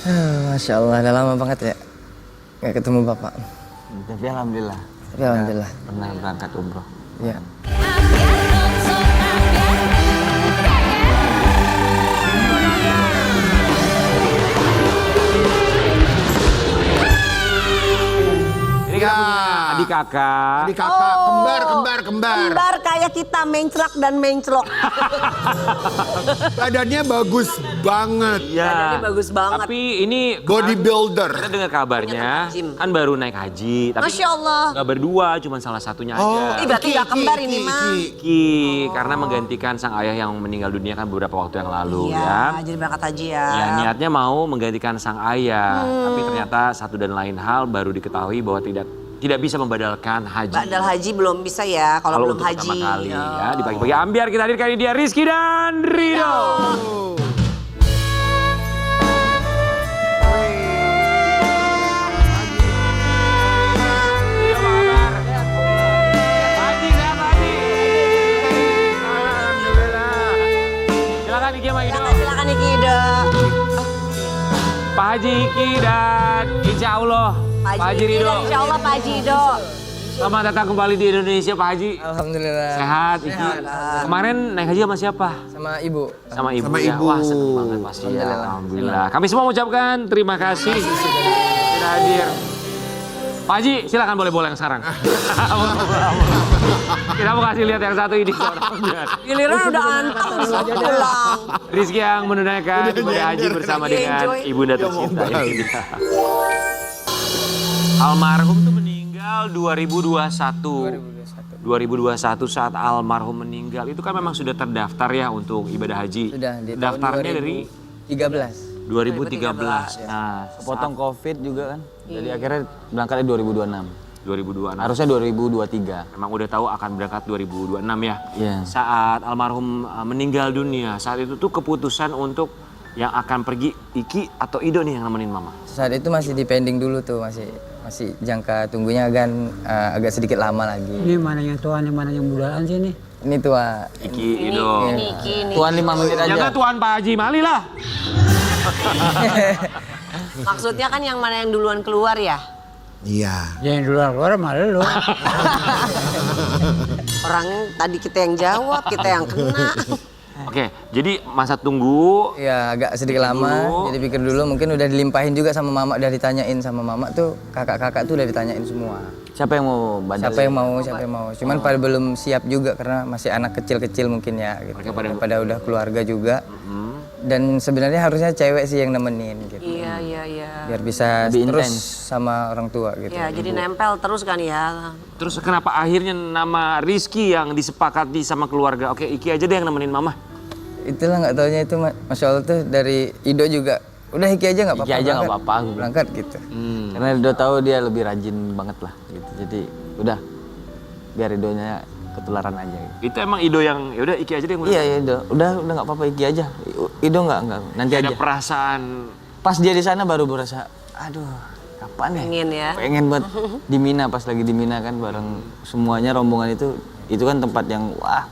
Masya Allah, udah lama banget ya nggak ketemu Bapak. Tapi alhamdulillah. Tapi alhamdulillah. Pernah berangkat umroh. Ya. Ini kita punya adik kakak. Adik kakak, kembar. Kembar kayak kita, menclok dan menclok. Badannya bagus banget. Iya. Badannya bagus banget. Tapi ini Bodybuilder. kita dengar kabarnya Punya gym. kan baru naik haji. Tapi Masya Allah. nggak berdua, cuma salah satunya Oh, aja. Ih, berarti nggak kembar ini, Mang. Ki, karena menggantikan sang ayah yang meninggal dunia kan beberapa waktu yang lalu Iya, ya. jadi berangkat haji ya. Ya niatnya mau menggantikan sang ayah, tapi ternyata satu dan lain hal baru diketahui bahwa tidak bisa membadalkan haji. Badal haji belum bisa ya, kalau belum untuk haji. pertama kali ya di pagi-pagi ambiar kita hadirkan ini dia Rizky dan Rido. Haji, sehat, Haji? Alhamdulillah. Silakan Iki sama Ido. Silakan Ikido. Pak Haji Iki dan insya Allah Pak Haji Rido. Insya Allah Pak Haji Rido. Selamat datang kembali di Indonesia Pak Haji. Alhamdulillah. Sehat Iki. Kemarin naik haji sama siapa? Sama Ibu. Sama ibu Sama ya. ibu. Wah senang banget pasti ya. Alhamdulillah. Kami semua mengucapkan terima kasih sudah hadir. Pak Haji silakan boleh-boleh yang sekarang. Kita mau kasih lihat yang satu ini. Giliran udah anteng disuruh pulang. Rizky yang menunaikan ibadah haji bersama dengan Enjoy. ibunda tercinta. Ini dia. Almarhum tuh meninggal 2021. 2021 saat almarhum meninggal itu kan memang sudah terdaftar ya untuk ibadah haji. Sudah di tahun Daftarnya dari 2013. 2013. Nah, Kepotong COVID juga kan. Jadi akhirnya berangkatnya 2026. 2026. Harusnya 2023. Emang udah tahu akan berangkat 2026 ya. Iya. Saat almarhum meninggal dunia, saat itu tuh keputusan untuk yang akan pergi Iki atau Ido nih yang nemenin Mama. Saat itu masih di pending dulu tuh, masih jangka tunggunya agak sedikit lama lagi. Ini mana yang tua, ini mana yang mudaan sih ini? Ini tua. Iki, Ido. Ini. Tuan 5 menit aja. Jangan Tuan Pak Haji Mali lah. Maksudnya kan yang mana yang duluan keluar ya? Iya. Yang duluan keluar malah lu. Orang tadi kita yang jawab, kita yang kena. Oke, jadi masa tunggu. Ya agak sedikit lama, jadi pikir dulu mungkin udah dilimpahin juga sama mama, udah ditanyain sama mama tuh, kakak-kakak tuh udah ditanyain semua. Siapa yang mau badal? Siapa yang mau. Cuman pada belum siap juga karena masih anak kecil-kecil mungkin ya gitu. Mereka Pada udah keluarga juga. Dan sebenarnya harusnya cewek sih yang nemenin gitu. Iya. Biar bisa Lebih terus intens. sama orang tua gitu. Ya, jadi nempel terus kan ya. Terus kenapa akhirnya nama Rizky yang disepakati sama keluarga? Oke, Iki aja deh yang nemenin Mama. Itulah nggak taunya itu Masya Allah tuh dari Ido juga. Udah Iki aja nggak apa-apa. Iki aja nggak berangkat. apa-apa. Berangkat gitu. Karena Rido tahu dia lebih rajin banget lah gitu. Jadi udah biar Ridonya ketularan aja gitu. Itu emang Ido yang, yaudah Iki aja deh yang Iya Rido, udah nggak apa-apa Iki aja. Ido nggak nanti ada aja. perasaan. Pas dia di sana baru berasa, aduh kapan ya? Pengen ya. Pengen buat di Mina, pas lagi di Mina kan bareng semuanya rombongan itu kan tempat yang wah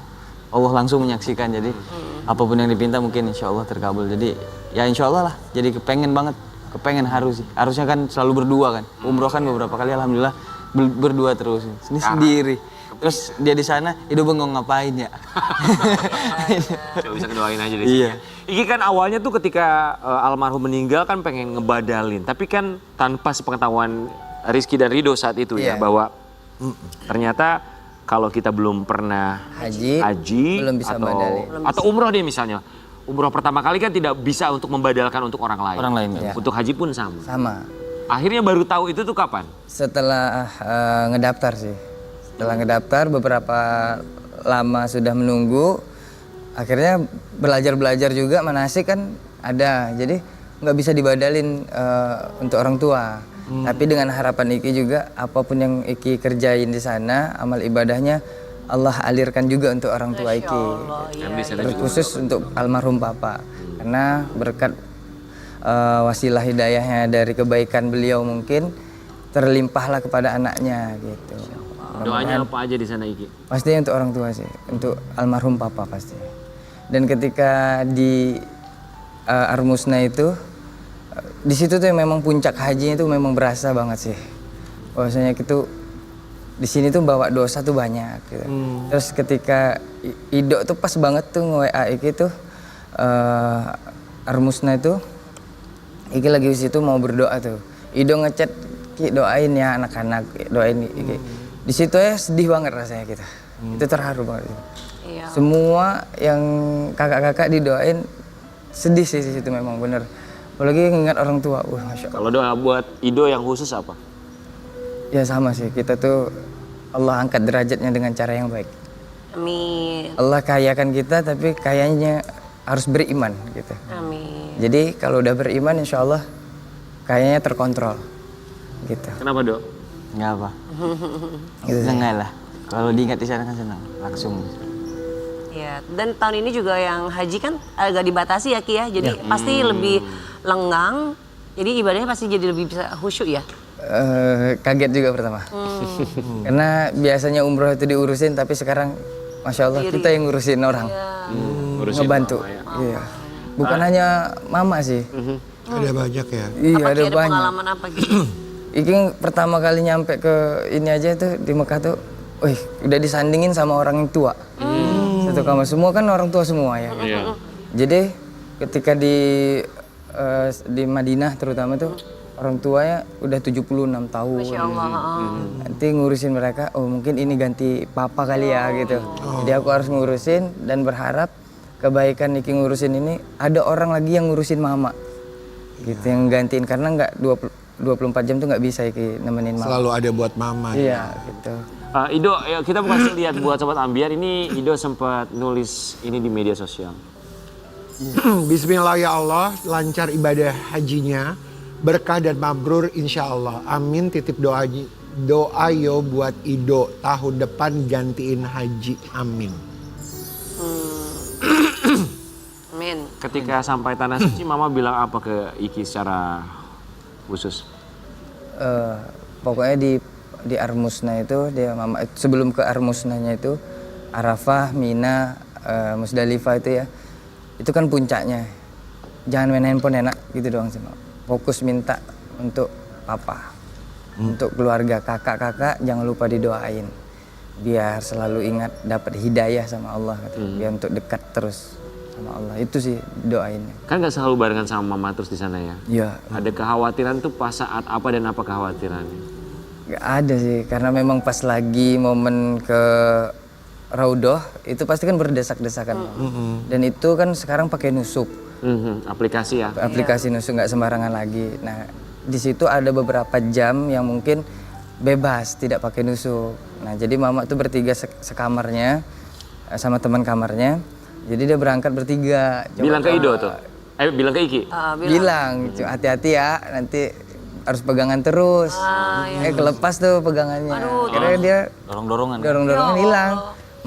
Allah langsung menyaksikan, jadi apapun yang dipinta mungkin insya Allah terkabul. Jadi ya insya Allah lah, jadi kepengen harus sih. Harusnya kan selalu berdua kan, umroh kan beberapa kali alhamdulillah berdua terus. Ini sendiri. Terus dia di sana, Ido bengong ngapain ya? Coba bisa kedoain aja deh. Iya. Iki kan awalnya tuh ketika almarhum meninggal kan pengen ngebadalin. Tapi kan tanpa sepengetahuan Rizky dan Rido saat itu ya. Iya. Bahwa ternyata kalau kita belum pernah Haji, belum bisa badalin. Atau umroh deh misalnya. Umroh pertama kali kan tidak bisa untuk membadalkan untuk orang lain. Orang lain ya. Untuk haji pun sama. Sama. Akhirnya baru tahu itu tuh kapan? Setelah ngedaftar sih. Setelah ngedaftar beberapa lama sudah menunggu, akhirnya belajar juga manasik kan ada, jadi nggak bisa dibadalin untuk orang tua. Tapi dengan harapan Iki juga apapun yang Iki kerjain di sana, amal ibadahnya Allah alirkan juga untuk orang tua Iki. Terkhusus untuk almarhum Papa, karena berkat wasilah hidayahnya dari kebaikan beliau mungkin terlimpahlah kepada anaknya gitu. Doanya apa aja di sana Iki? Pasti untuk orang tua sih, untuk almarhum Papa pasti. Dan ketika di Armusna itu di situ tuh memang puncak hajinya tuh memang berasa banget sih. Bahwasanya itu di sini tuh bawa dosa tuh banyak gitu. Terus ketika Ido tuh pas banget tuh nge-WA Iki tuh Armusna itu Iki lagi di situ mau berdoa tuh. Ido ngechat, Ki doain ya anak-anak, doain Iki. Di situ ya sedih banget rasanya kita. Itu terharu banget. Iya. Semua yang kakak-kakak didoain sedih sih di situ memang bener. Apalagi ingat orang tua, masya Allah. Kalau doa buat Ido yang khusus apa? Ya sama sih, kita tuh Allah angkat derajatnya dengan cara yang baik. Amin. Allah kayakan kita tapi kayaknya harus beriman gitu. Amin. Jadi kalau udah beriman insya Allah kayaknya terkontrol gitu. Kenapa Dok? Nggak apa. Gitu sih. Senang lah. Kalau diingat di sana kan senang. Langsung. Ya, dan tahun ini juga yang haji kan agak dibatasi ya Ki ya. Jadi pasti lebih lenggang. Jadi ibadahnya pasti jadi lebih bisa khusyuk ya. Kaget juga pertama. Karena biasanya umroh itu diurusin tapi sekarang masya Allah kita yang ngurusin orang. Ngurusin Ngebantu. mama ya. Iya. Bukan hanya mama sih. Ada banyak ya. Iya Apa ada Ki, ada banyak. pengalaman apa gitu? Iki pertama kali nyampe ke ini aja tuh di Mekah tuh, wih udah disandingin sama orang yang tua. Satu kamar semua kan orang tua semua ya. Iya. Jadi ketika di Madinah terutama tuh orang tuanya udah 76 tahun. Masya Allah. Nanti ngurusin mereka, oh mungkin ini ganti papa kali ya gitu. Jadi aku harus ngurusin dan berharap kebaikan Niki ngurusin ini ada orang lagi yang ngurusin mama. Gitu yang gantiin karena nggak 24 jam tuh nggak bisa Iki nemenin mama. Selalu ada buat mama. Iya gitu. Ido, ya kita kasih lihat buat Sobat Ambiar, ini Ido sempat nulis ini di media sosial. Bismillah ya Allah, lancar ibadah hajinya, berkah dan mabrur insya Allah. Amin, titip doa yo buat Ido, tahun depan gantiin haji, amin. Amin. Ketika sampai Tanah Suci, Mama bilang apa ke Iki secara khusus? Pokoknya di Armusna itu dia mama sebelum ke Armusnanya itu Arafah, Mina, Musdalifah itu ya. Itu kan puncaknya. Jangan main handphone enak gitu doang sih. Fokus minta untuk papa. Untuk keluarga kakak-kakak jangan lupa didoain. Biar selalu ingat dapat hidayah sama Allah biar untuk dekat terus sama Allah. Itu sih doainnya. Kan nggak selalu barengan sama Mama terus di sana ya? Iya. Ada kekhawatiran tuh pas saat apa dan apa kekhawatirannya? Gak ada sih, karena memang pas lagi momen ke Raudhoh itu pasti kan berdesak-desakan. Dan itu kan sekarang pakai nusuk, Aplikasi ya? aplikasi nusuk nggak sembarangan lagi. Nah di situ ada beberapa jam yang mungkin bebas tidak pakai nusuk. Nah jadi mama tuh bertiga sekamarnya sama teman kamarnya. Jadi dia berangkat bertiga. Bilang ke Ido tuh? Bilang ke Iki? Bilang, hati-hati ya nanti harus pegangan terus. Kelepas tuh pegangannya. Akhirnya dia Dorong-dorongan. dorong-dorongan hilang.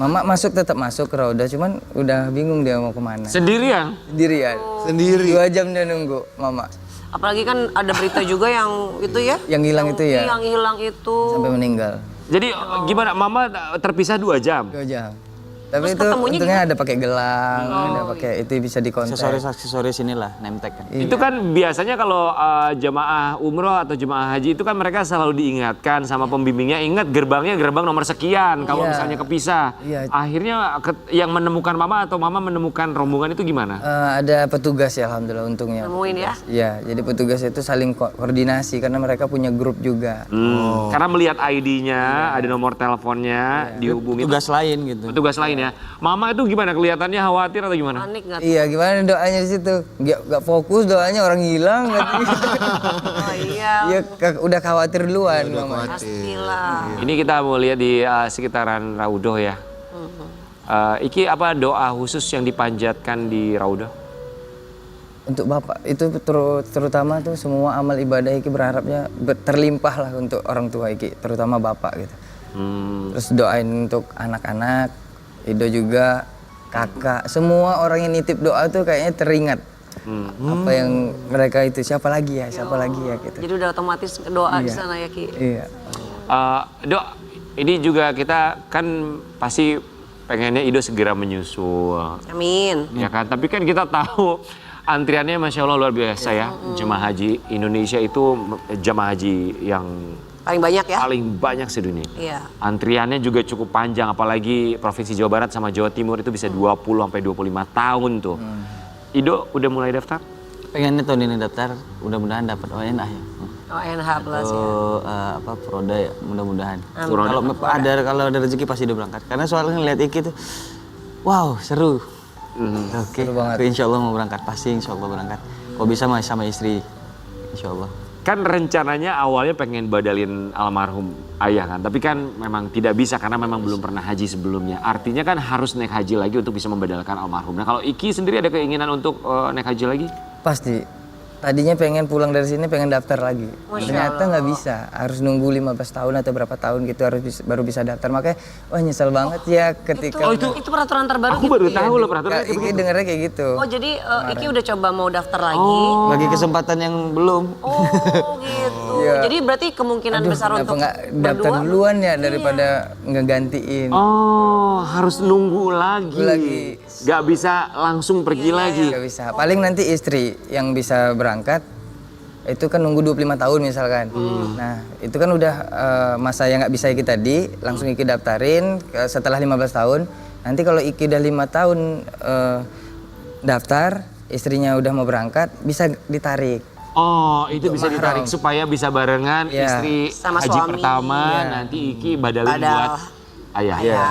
Mama tetap masuk ke Raudhoh, cuman udah bingung dia mau kemana. Sendirian? Sendirian. Sendiri. 2 jam dia nunggu mama. Apalagi kan ada berita juga yang itu ya. Yang hilang itu ya. Yang hilang itu. Sampai meninggal. Jadi gimana? Mama terpisah 2 jam? 2 jam. Tapi Terus itu ketemunya untungnya ada pakai gelang, ada pakai itu bisa dikontak. Aksesoris inilah, name tag kan. Itu kan biasanya kalau jemaah umroh atau jemaah haji itu kan mereka selalu diingatkan sama pembimbingnya, ingat gerbangnya gerbang nomor sekian kalau Iya. misalnya kepisah. Iya. Akhirnya yang menemukan Mama atau Mama menemukan rombongan itu gimana? Ada petugas ya alhamdulillah untungnya. Nemuin ya. Iya, jadi petugas itu saling koordinasi karena mereka punya grup juga. Karena melihat ID-nya, ada nomor teleponnya, dihubungi Tugas lain gitu. petugas lain ya. Mama itu gimana, kelihatannya khawatir atau gimana? Panik nggak? Iya, gimana doanya di situ? Nggak fokus doanya orang hilang. Oh iya. Iya, udah khawatir duluan mama. Pastilah. Ini kita mau lihat di sekitaran Raudhoh ya. Iki apa doa khusus yang dipanjatkan di Raudhoh? Untuk bapak itu terutama tuh semua amal ibadah Iki berharapnya terlimpah lah untuk orang tua Iki, terutama bapak gitu. Terus doain untuk anak-anak, Ido juga, kakak, semua orang yang nitip doa tuh kayaknya teringat. Apa yang mereka itu, siapa lagi ya gitu. Jadi udah otomatis doa di sana ya Ki. Iya. Dok, ini juga kita kan pasti pengennya Ido segera menyusul. Amin. Ya kan, tapi kan kita tahu Antriannya Masya Allah luar biasa ya. Jemaah haji Indonesia itu jemaah haji yang Paling banyak ya? paling banyak sedunia. Iya. Antriannya juga cukup panjang, apalagi Provinsi Jawa Barat sama Jawa Timur itu bisa 20 sampai 25 tahun tuh. Ido udah mulai daftar? Pengennya tahun ini daftar, mudah-mudahan dapat ONH ya. ONH plus ya. Atau apa Proda ya, mudah-mudahan. Amin. Kalau ada rezeki pasti udah berangkat. Karena soalnya ngeliat Iki tuh, wow seru. Oke, aku insya Allah mau berangkat, pasti insya Allah berangkat. Kalau bisa sama istri, insya Allah. Kan rencananya awalnya pengen badalin almarhum ayah kan, tapi kan memang tidak bisa karena memang belum pernah haji sebelumnya. Artinya kan harus naik haji lagi untuk bisa membadalkan almarhum. Nah kalau Iki sendiri ada keinginan untuk naik haji lagi? Pasti. Tadinya pengen pulang dari sini, pengen daftar lagi. Ternyata nggak bisa, harus nunggu 15 tahun atau berapa tahun gitu baru bisa daftar. Makanya, wah nyesel banget ya ketika... Itu peraturan terbaru Aku gitu baru ya? tahu loh peraturannya kayak Iki begitu. dengernya kayak gitu. Oh jadi Iki udah coba mau daftar lagi. Bagi kesempatan yang belum. Oh gitu. Iya. Jadi berarti kemungkinan besar Kenapa untuk nggak daftar berdua. duluan ya daripada ngegantiin. Oh, harus nunggu lagi. Lagi. Gak bisa langsung pergi lagi. Nggak bisa. Paling nanti istri yang bisa berangkat, itu kan nunggu 25 tahun misalkan. Nah itu kan udah masa yang nggak bisa Iki tadi, langsung Iki daftarin setelah 15 tahun. Nanti kalau Iki udah 5 tahun daftar, istrinya udah mau berangkat, bisa ditarik. Oh, itu bisa ditarik supaya bisa barengan Iya. istri Sama haji suami. pertama, nanti Iki badalin Badal. buat ayah. Ya.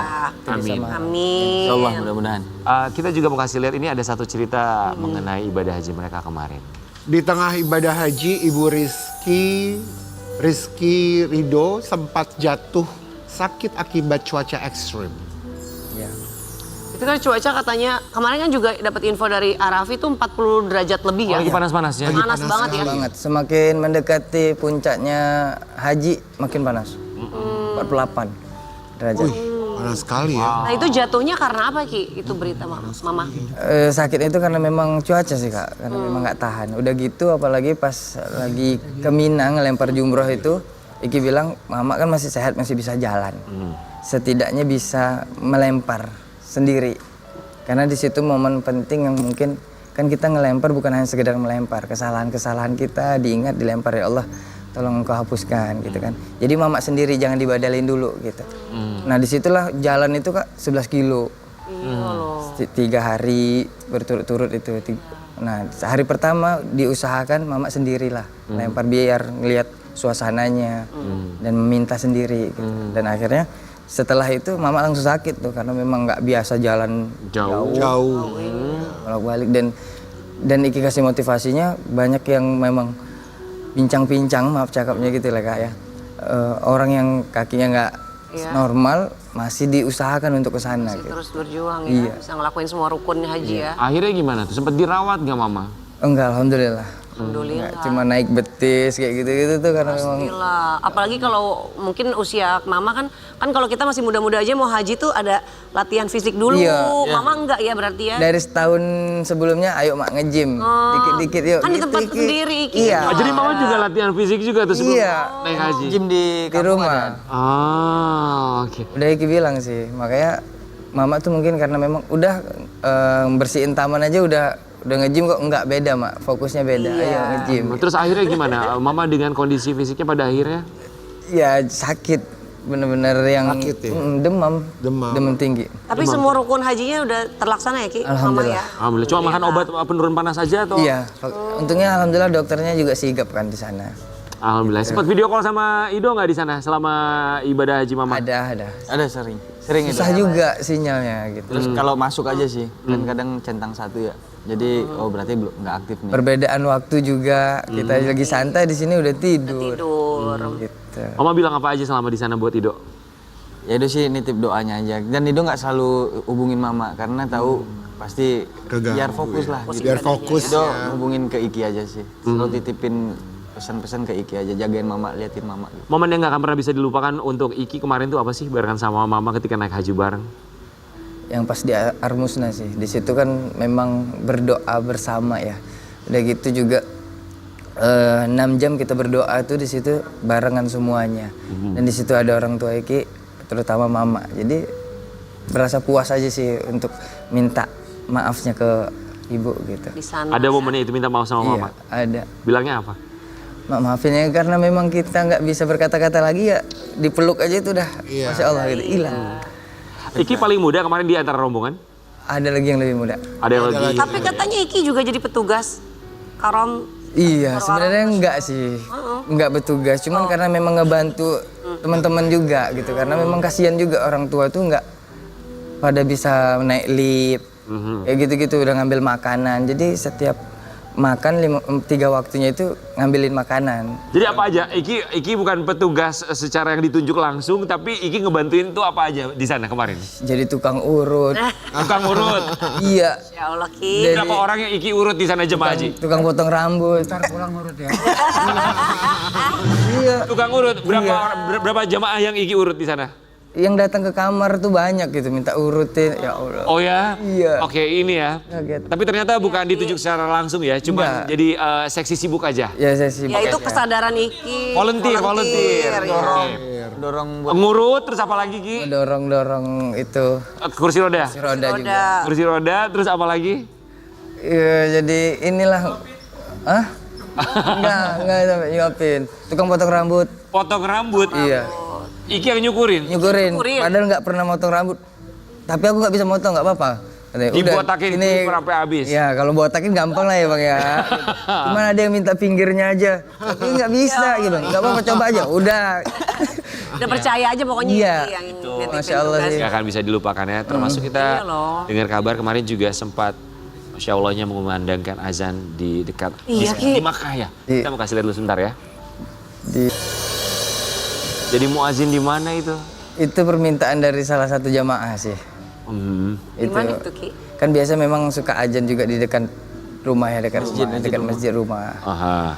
Amin. Amin. Insya Allah mudah-mudahan. Kita juga mau kasih lihat ini ada satu cerita mengenai ibadah haji mereka kemarin. Di tengah ibadah haji, Ibu Rizky Rido sempat jatuh sakit akibat cuaca ekstrim. Ya. Itu kan cuaca katanya kemarin kan juga dapat info dari Arafi itu 40 derajat lebih ya. Lagi panas-panasnya. Panas banget ya. Banget. Semakin mendekati puncaknya haji, makin panas. 48 derajat. Panas sekali ya. Nah itu jatuhnya karena apa Ki? Itu berita Mama. Sakit itu karena memang cuaca sih Kak, karena memang nggak tahan. Udah gitu apalagi pas lagi ke Mina ngelempar jumroh itu, Iki bilang Mama kan masih sehat, masih bisa jalan. Setidaknya bisa melempar sendiri. Karena di situ momen penting yang mungkin kan kita ngelempar bukan hanya sekedar melempar, kesalahan-kesalahan kita diingat, dilempar ya Allah. Tolong engkau hapuskan gitu kan. Jadi Mama sendiri jangan dibadalin dulu gitu. Nah disitulah jalan itu Kak 11 kilo. 3 hari berturut-turut itu. Nah hari pertama diusahakan Mama sendirilah. Lempar biar ngelihat suasananya dan meminta sendiri gitu. Dan akhirnya setelah itu Mama langsung sakit tuh karena memang nggak biasa jalan Jauh. bolak-balik dan Iki kasih motivasinya banyak yang memang pincang-pincang, maaf cakapnya gitu lah Kak ya. Orang yang kakinya nggak normal masih diusahakan untuk ke sana gitu. Terus berjuang ya. Iya. Bisa ngelakuin semua rukun haji ya. Akhirnya gimana tuh? Sempat dirawat gak Mama? Enggak, alhamdulillah. Alhamdulillah. Nggak, cuma naik betis kayak gitu-gitu tuh karena memang Pastilah. Apalagi kalau mungkin usia Mama kan kalau kita masih muda-muda aja mau haji tuh ada latihan fisik dulu. Iya. Mama enggak ya berarti ya? dari setahun sebelumnya ayo Mak nge-gym. Dikit-dikit yuk. Kan di gitu, tempat Iki. sendiri, Iki. Iya. Jadi Mama juga latihan fisik juga tuh sebelum Iya. naik haji? Gym di Di rumah. Oke. Udah Iki bilang sih, makanya Mama tuh mungkin karena memang udah bersihin taman aja udah nge-gym kok nggak beda Mak, fokusnya beda. Ayo nge-gym. Terus akhirnya gimana? Mama dengan kondisi fisiknya pada akhirnya? Ya sakit, bener-bener yang Sakit ya? demam tinggi. Tapi semua rukun hajinya udah terlaksana ya Ki? Mama Alhamdulillah. ya? Alhamdulillah. Cuma makan obat penurun panas aja atau? Iya, untungnya alhamdulillah dokternya juga sigap kan di sana. Alhamdulillah. Sempat video call sama Ido nggak di sana selama ibadah haji Mama? Ada. Ada sering itu. Susah juga sinyalnya gitu. Terus kalau masuk aja sih, kan kadang centang satu ya. Jadi oh berarti belum nggak aktif nih. Perbedaan waktu juga, kita lagi santai di sini udah tidur. Gitu. Mama bilang apa aja selama di sana buat Ido? Ya itu sih nitip doanya aja. Dan itu nggak selalu hubungin Mama karena tahu pasti biar fokus lah. Gitu. Biar fokus Itu ya. hubungin ke Iki aja sih. Selalu titipin pesan-pesan ke Iki aja, jagain Mama, liatin Mama. Gitu. Momen yang nggak akan pernah bisa dilupakan untuk Iki kemarin tuh apa sih barengan sama Mama ketika naik haji bareng? Yang pas di Armusna sih, di situ kan memang berdoa bersama ya. Udah gitu juga 6 jam kita berdoa tuh di situ barengan semuanya. Dan di situ ada orang tua Iki, terutama Mama. Jadi berasa puas aja sih untuk minta maafnya ke ibu gitu. Di sana. Ada momennya itu minta maaf sama Iya, mama. ada. Bilangnya apa? Mak maafin ya karena memang kita nggak bisa berkata-kata lagi ya, dipeluk aja itu udah Masya Allah gitu, hilang. Iki paling muda kemarin di antara rombongan. Ada lagi yang lebih muda. Ada yang lagi. Tapi katanya Iki juga jadi petugas Karom. Iya, sebenarnya enggak sih. Enggak bertugas, cuman karena memang ngebantu teman-teman juga gitu. Karena memang kasihan juga orang tua tuh enggak pada bisa naik lift. Kayak gitu-gitu udah ngambil makanan. Jadi setiap makan 3 waktunya itu ngambilin makanan. Jadi apa aja? Iki bukan petugas secara yang ditunjuk langsung, tapi Iki ngebantuin tuh apa aja di sana kemarin? Jadi tukang urut. Tukang urut. Iya, Ya Allah Ki. Berapa orang yang Iki urut di sana jemaah haji? tukang potong rambut. Ntar pulang ngurut ya. Iya. Tukang urut. Berapa jemaah yang Iki urut di sana? Yang datang ke kamar tuh banyak gitu minta urutin. Ya Allah. Oh ya? Iya. Oke, ini ya. Kaget. Tapi ternyata bukan ditunjuk secara langsung ya, cuma Enggak. jadi seksi sibuk aja. Ya saya sih. Ya itu kesadaran Iki. Volunteer. ya. Dorong buat Ngurut, terus apa lagi Ki? Dorong itu Kursi roda. roda juga. Kursi roda, terus apa lagi? Iya, jadi inilah. Hah? Enggak sampai nyuapin. Tukang potong rambut. Potong rambut. Iya. Iki yang nyukurin. Nyukurin. Padahal nggak pernah motong rambut. Tapi aku nggak bisa motong, nggak apa-apa. Katanya, Dibotakin sampai habis. Ya, kalau botakin gampang lah ya Bang ya. Cuman ada yang minta pinggirnya aja. Tapi nggak bisa gitu. Nggak apa-apa, coba aja. Udah. Udah percaya aja pokoknya Iya. Iki yang nitipin Masya Allah tugas. sih. Gak akan bisa dilupakan ya. Termasuk kita Iya loh. dengar kabar kemarin juga sempat Masya Allahnya mengumandangkan azan di dekat Iya, Ki. di Makkah ya. Iya. Kita mau kasih lihat dulu sebentar ya. Di, Jadi muazin di mana itu? itu permintaan dari salah satu jamaah sih. Gimana itu Ki? Kan biasa memang suka azan juga di dekat rumah ya, dekat masjid rumah. Aha.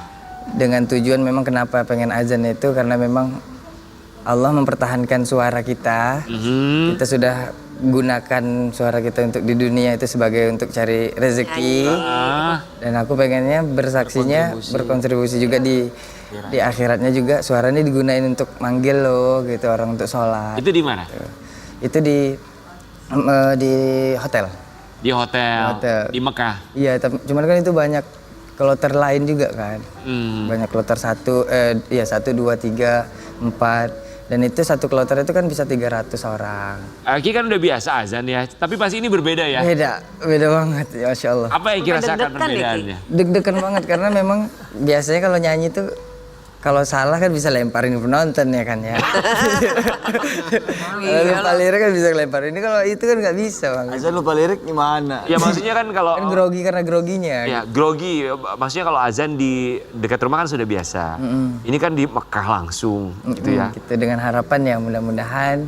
Dengan tujuan memang kenapa pengen azan itu karena memang Allah mempertahankan suara kita. Kita sudah gunakan suara kita untuk di dunia itu sebagai untuk cari rezeki. Dan aku pengennya bersaksinya berkontribusi juga di akhiratnya juga suara ini digunain untuk manggil loh gitu orang untuk sholat. Itu di mana? Itu di hotel. Di hotel. Di Mekah. Iya, cuman kan itu banyak kloter lain juga kan. Banyak kloter 1, 1, 2, 3, 4. Dan itu satu kloter itu kan bisa 300 orang. Ki kan udah biasa azan ya, tapi pasti ini berbeda ya. Beda banget ya Masya Allah. Apa yang kira-kira Deg-degan deh, Ki. perbedaannya? Deg-degan banget karena memang biasanya kalau nyanyi tuh kalau salah kan bisa lemparin penonton ya kan ya. Kalau lupa lirik kan bisa lemparin. Ini kalau itu kan nggak bisa Bang. azan lupa lirik gimana? Ya maksudnya kan kalau Kan grogi karena groginya. ya grogi, maksudnya kalau azan di dekat rumah kan sudah biasa. Ini kan di Mekah langsung gitu ya. Gitu dengan harapan ya mudah-mudahan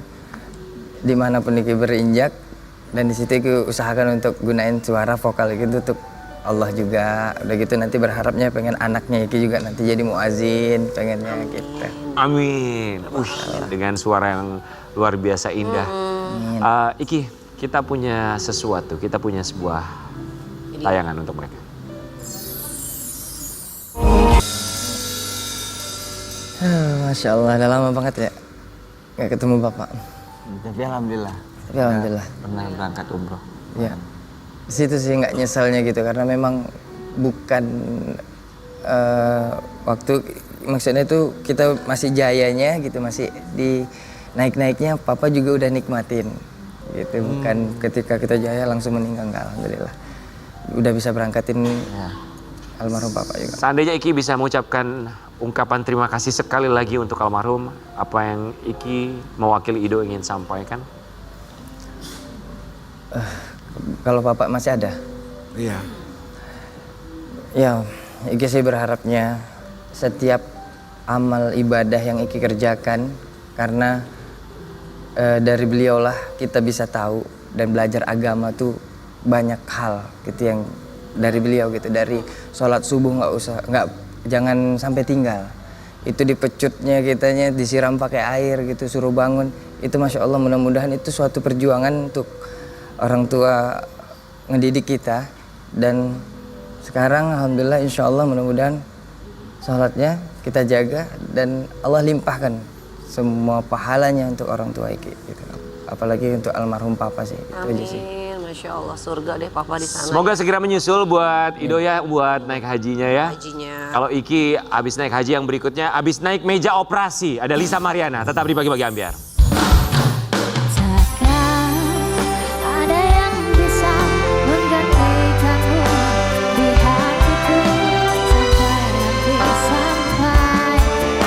dimanapun Iki berinjak dan di situ Iki usahakan untuk gunain suara vokal itu untuk Allah juga. Udah gitu nanti berharapnya pengen anaknya Iki juga nanti jadi muazin, pengennya gitu. Amin. Dengan suara yang luar biasa indah. Iki, kita punya sesuatu, kita punya sebuah tayangan untuk mereka. Masya Allah, udah lama banget ya nggak ketemu Bapak. Tapi alhamdulillah. Tapi alhamdulillah. Pernah berangkat umroh. Ya, di situ sih nggak nyesalnya gitu karena memang bukan waktu maksudnya itu kita masih jayanya gitu masih di naik-naiknya Papa juga udah nikmatin gitu bukan ketika kita jaya langsung meninggal enggak alhamdulillah udah bisa berangkatin almarhum Papa juga. Seandainya Iki bisa mengucapkan ungkapan terima kasih sekali lagi untuk almarhum, apa yang Iki mewakili Ido ingin sampaikan? Kalau Bapak masih ada? Iya. Ya, Iki sih berharapnya setiap amal ibadah yang Iki kerjakan karena dari beliaulah kita bisa tahu dan belajar agama tuh banyak hal gitu yang dari beliau gitu dari sholat subuh jangan sampai tinggal itu dipecutnya kitanya disiram pakai air gitu suruh bangun itu Masya Allah mudah-mudahan itu suatu perjuangan untuk orang tua ngedidik kita dan sekarang alhamdulillah insya Allah mudah-mudahan sholatnya kita jaga dan Allah limpahkan semua pahalanya untuk orang tua Iki gitu. Apalagi untuk almarhum Papa sih itu aja sih. Amin, Masya Allah, surga deh papa di sana. Semoga segera menyusul buat Ido ya, buat naik hajinya ya. Hajinya. Kalau Iki abis naik haji yang berikutnya, abis naik meja operasi. Ada Lisa Mariana, tetap di Pagi-Pagi Ambiar.